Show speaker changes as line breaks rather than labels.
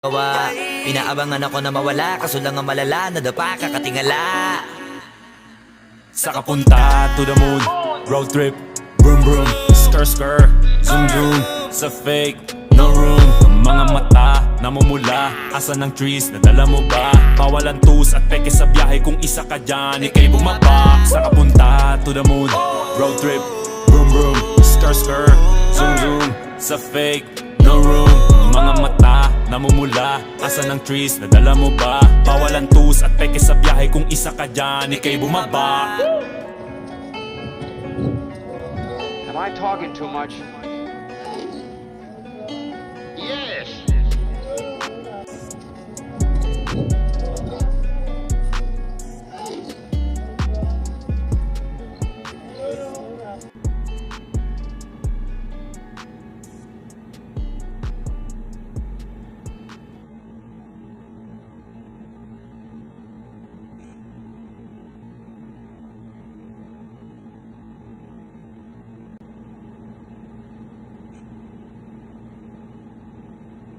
Pinaabangan ako na mawala, kaso lang ang malala, nadapa kakatingala.
Sa kapunta to the moon, road trip, vroom vroom, skr skr, zoom zoom. Sa fake, no room. Mga mata, namumula, asan ng trees, nadala mo ba? Bawalan tus at peke sa biyahe, kung isa ka dyan, ika'y bumaba. Sa kapunta to the moon, road trip, vroom vroom, skr skr, zoom zoom. Sa fake, no room. Mga mata, namumula, asan ng trees, nadala mo ba? Bawalan tus at peke sa biyahe, kung isa ka dyan, ika'y bumaba.
Am I talking too much?